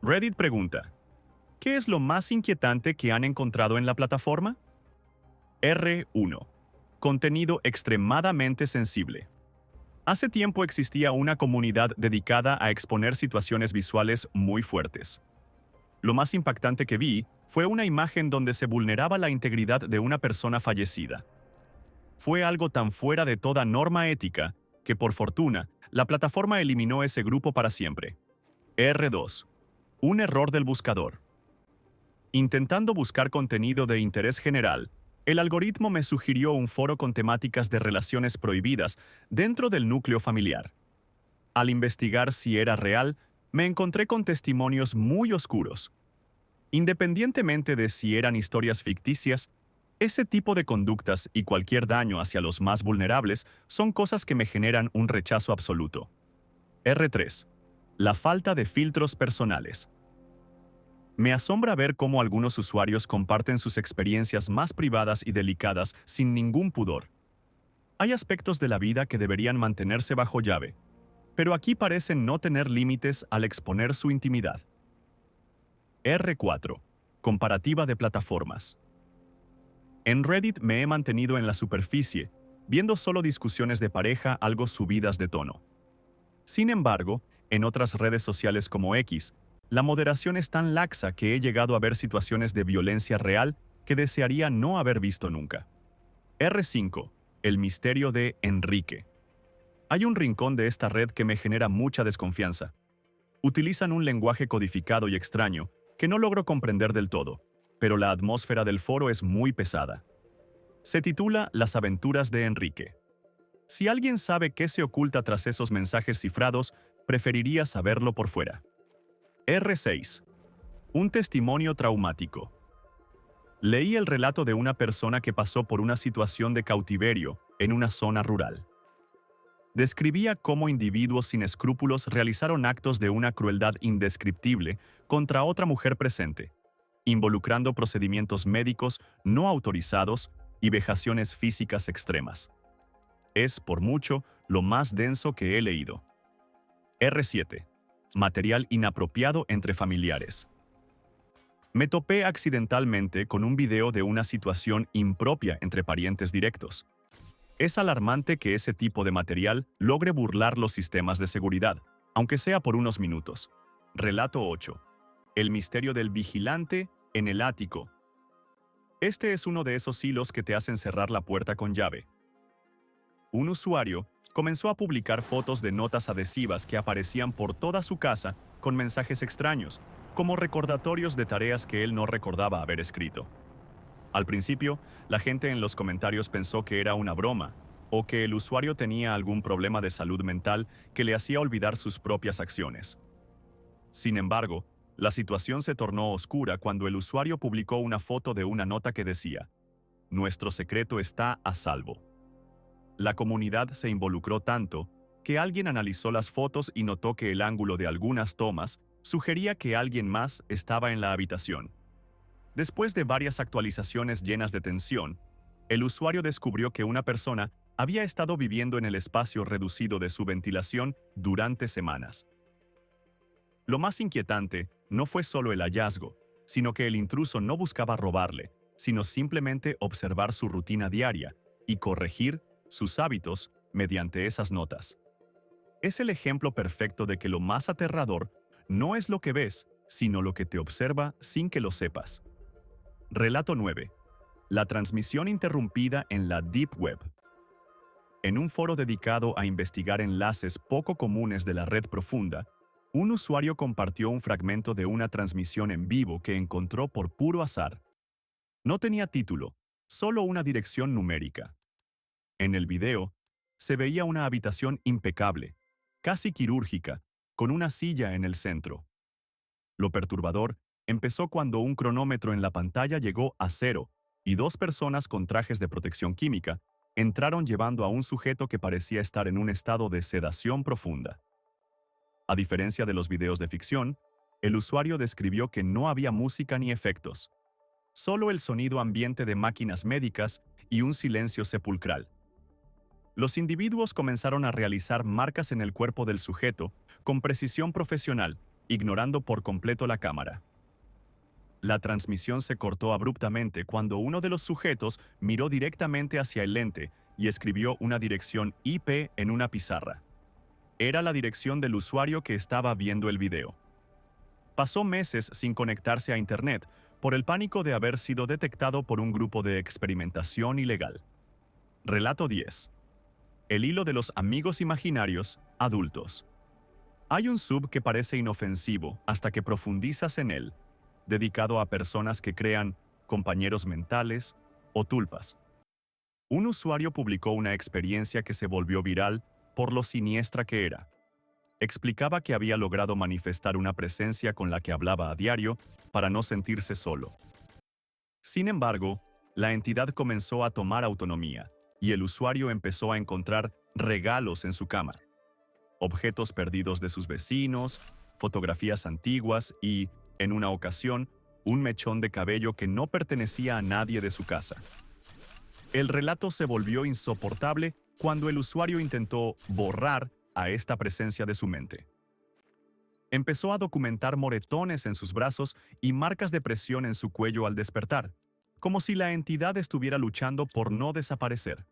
Reddit pregunta, ¿qué es lo más inquietante que han encontrado en la plataforma? R1. Contenido extremadamente sensible. Hace tiempo existía una comunidad dedicada a exponer situaciones visuales muy fuertes. Lo más impactante que vi fue una imagen donde se vulneraba la integridad de una persona fallecida. Fue algo tan fuera de toda norma ética que, por fortuna, la plataforma eliminó ese grupo para siempre. R2. Un error del buscador. Intentando buscar contenido de interés general, el algoritmo me sugirió un foro con temáticas de relaciones prohibidas dentro del núcleo familiar. Al investigar si era real, me encontré con testimonios muy oscuros. Independientemente de si eran historias ficticias, ese tipo de conductas y cualquier daño hacia los más vulnerables son cosas que me generan un rechazo absoluto. R3. La falta de filtros personales. Me asombra ver cómo algunos usuarios comparten sus experiencias más privadas y delicadas sin ningún pudor. Hay aspectos de la vida que deberían mantenerse bajo llave, pero aquí parecen no tener límites al exponer su intimidad. R4. Comparativa de plataformas. En Reddit me he mantenido en la superficie, viendo solo discusiones de pareja algo subidas de tono. Sin embargo, en otras redes sociales como X, la moderación es tan laxa que he llegado a ver situaciones de violencia real que desearía no haber visto nunca. R5. El misterio de Enrique. Hay un rincón de esta red que me genera mucha desconfianza. Utilizan un lenguaje codificado y extraño que no logro comprender del todo, pero la atmósfera del foro es muy pesada. Se titula Las aventuras de Enrique. Si alguien sabe qué se oculta tras esos mensajes cifrados, preferiría saberlo por fuera. R6. Un testimonio traumático. Leí el relato de una persona que pasó por una situación de cautiverio en una zona rural. Describía cómo individuos sin escrúpulos realizaron actos de una crueldad indescriptible contra otra mujer presente, involucrando procedimientos médicos no autorizados y vejaciones físicas extremas. Es, por mucho, lo más denso que he leído. R7. Material inapropiado entre familiares. Me topé accidentalmente con un video de una situación impropia entre parientes directos. Es alarmante que ese tipo de material logre burlar los sistemas de seguridad, aunque sea por unos minutos. Relato 8. El misterio del vigilante en el ático. Este es uno de esos hilos que te hacen cerrar la puerta con llave. Un usuario comenzó a publicar fotos de notas adhesivas que aparecían por toda su casa con mensajes extraños, como recordatorios de tareas que él no recordaba haber escrito. Al principio, la gente en los comentarios pensó que era una broma, o que el usuario tenía algún problema de salud mental que le hacía olvidar sus propias acciones. Sin embargo, la situación se tornó oscura cuando el usuario publicó una foto de una nota que decía: "Nuestro secreto está a salvo". La comunidad se involucró tanto que alguien analizó las fotos y notó que el ángulo de algunas tomas sugería que alguien más estaba en la habitación. Después de varias actualizaciones llenas de tensión, el usuario descubrió que una persona había estado viviendo en el espacio reducido de su ventilación durante semanas. Lo más inquietante no fue solo el hallazgo, sino que el intruso no buscaba robarle, sino simplemente observar su rutina diaria y corregir sus hábitos mediante esas notas. Es el ejemplo perfecto de que lo más aterrador no es lo que ves, sino lo que te observa sin que lo sepas. Relato 9. La transmisión interrumpida en la Deep Web. En un foro dedicado a investigar enlaces poco comunes de la red profunda, un usuario compartió un fragmento de una transmisión en vivo que encontró por puro azar. No tenía título, solo una dirección numérica. En el video, se veía una habitación impecable, casi quirúrgica, con una silla en el centro. Lo perturbador empezó cuando un cronómetro en la pantalla llegó a 0 y dos personas con trajes de protección química entraron llevando a un sujeto que parecía estar en un estado de sedación profunda. A diferencia de los videos de ficción, el usuario describió que no había música ni efectos, solo el sonido ambiente de máquinas médicas y un silencio sepulcral. Los individuos comenzaron a realizar marcas en el cuerpo del sujeto con precisión profesional, ignorando por completo la cámara. La transmisión se cortó abruptamente cuando uno de los sujetos miró directamente hacia el lente y escribió una dirección IP en una pizarra. Era la dirección del usuario que estaba viendo el video. Pasó meses sin conectarse a Internet por el pánico de haber sido detectado por un grupo de experimentación ilegal. Relato 10. El hilo de los amigos imaginarios adultos. Hay un sub que parece inofensivo hasta que profundizas en él, dedicado a personas que crean compañeros mentales o tulpas. Un usuario publicó una experiencia que se volvió viral por lo siniestra que era. Explicaba que había logrado manifestar una presencia con la que hablaba a diario para no sentirse solo. Sin embargo, la entidad comenzó a tomar autonomía y el usuario empezó a encontrar regalos en su cama, objetos perdidos de sus vecinos, fotografías antiguas y, en una ocasión, un mechón de cabello que no pertenecía a nadie de su casa. El relato se volvió insoportable cuando el usuario intentó borrar a esta presencia de su mente. Empezó a documentar moretones en sus brazos y marcas de presión en su cuello al despertar, como si la entidad estuviera luchando por no desaparecer.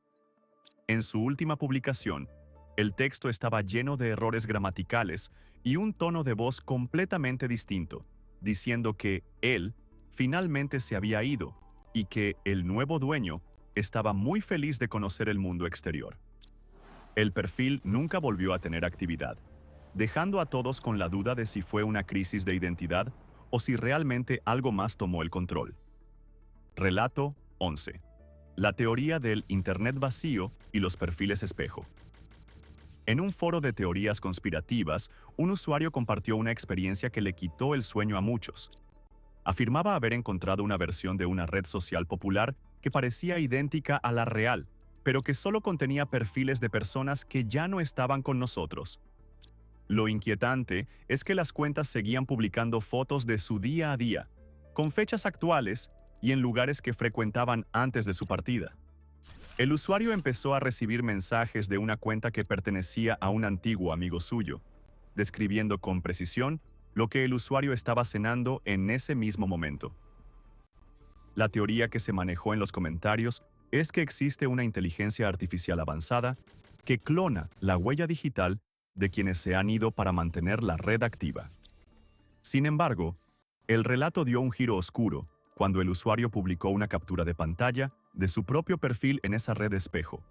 En su última publicación, el texto estaba lleno de errores gramaticales y un tono de voz completamente distinto, diciendo que él finalmente se había ido y que el nuevo dueño estaba muy feliz de conocer el mundo exterior. El perfil nunca volvió a tener actividad, dejando a todos con la duda de si fue una crisis de identidad o si realmente algo más tomó el control. Relato 11. La teoría del Internet vacío y los perfiles espejo. En un foro de teorías conspirativas, un usuario compartió una experiencia que le quitó el sueño a muchos. Afirmaba haber encontrado una versión de una red social popular que parecía idéntica a la real, pero que solo contenía perfiles de personas que ya no estaban con nosotros. Lo inquietante es que las cuentas seguían publicando fotos de su día a día, con fechas actuales y en lugares que frecuentaban antes de su partida. El usuario empezó a recibir mensajes de una cuenta que pertenecía a un antiguo amigo suyo, describiendo con precisión lo que el usuario estaba cenando en ese mismo momento. La teoría que se manejó en los comentarios es que existe una inteligencia artificial avanzada que clona la huella digital de quienes se han ido para mantener la red activa. Sin embargo, el relato dio un giro oscuro cuando el usuario publicó una captura de pantalla de su propio perfil en esa red espejo,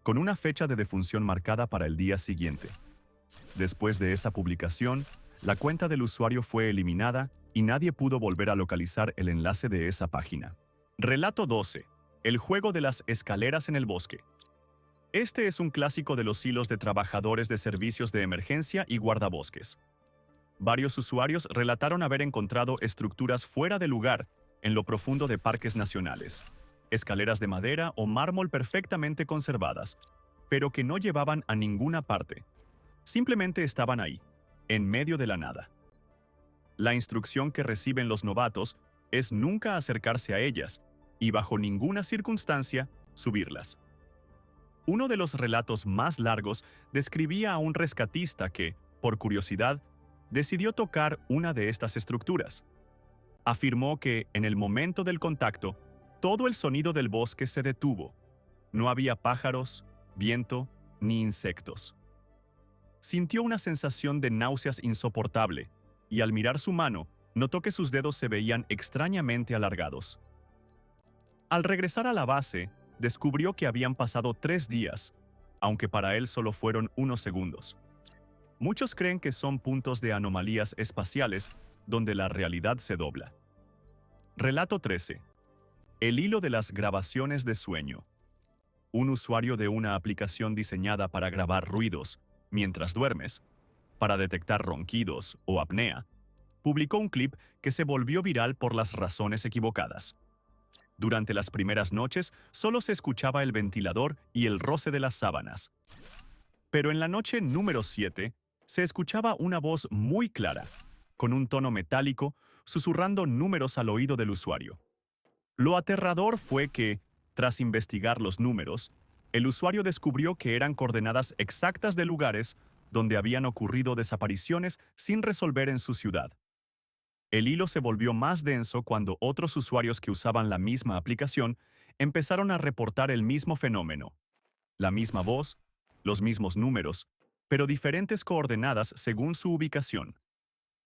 con una fecha de defunción marcada para el día siguiente. Después de esa publicación, la cuenta del usuario fue eliminada y nadie pudo volver a localizar el enlace de esa página. Relato 12. El juego de las escaleras en el bosque. Este es un clásico de los hilos de trabajadores de servicios de emergencia y guardabosques. Varios usuarios relataron haber encontrado estructuras fuera de lugar en lo profundo de parques nacionales, escaleras de madera o mármol perfectamente conservadas, pero que no llevaban a ninguna parte. Simplemente estaban ahí, en medio de la nada. La instrucción que reciben los novatos es nunca acercarse a ellas y bajo ninguna circunstancia subirlas. Uno de los relatos más largos describía a un rescatista que, por curiosidad, decidió tocar una de estas estructuras. Afirmó que, en el momento del contacto, todo el sonido del bosque se detuvo. No había pájaros, viento ni insectos. Sintió una sensación de náuseas insoportable y al mirar su mano, notó que sus dedos se veían extrañamente alargados. Al regresar a la base, descubrió que habían pasado 3 días, aunque para él solo fueron unos segundos. Muchos creen que son puntos de anomalías espaciales donde la realidad se dobla. Relato 13. El hilo de las grabaciones de sueño. Un usuario de una aplicación diseñada para grabar ruidos mientras duermes, para detectar ronquidos o apnea, publicó un clip que se volvió viral por las razones equivocadas. Durante las primeras noches solo se escuchaba el ventilador y el roce de las sábanas. Pero en la noche número 7 se escuchaba una voz muy clara, con un tono metálico, susurrando números al oído del usuario. Lo aterrador fue que, tras investigar los números, el usuario descubrió que eran coordenadas exactas de lugares donde habían ocurrido desapariciones sin resolver en su ciudad. El hilo se volvió más denso cuando otros usuarios que usaban la misma aplicación empezaron a reportar el mismo fenómeno. La misma voz, los mismos números, pero diferentes coordenadas según su ubicación.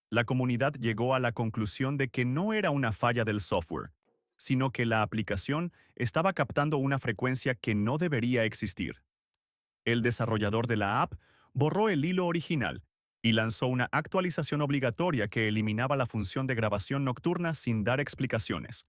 La comunidad llegó a la conclusión de que no era una falla del software, sino que la aplicación estaba captando una frecuencia que no debería existir. El desarrollador de la app borró el hilo original y lanzó una actualización obligatoria que eliminaba la función de grabación nocturna sin dar explicaciones.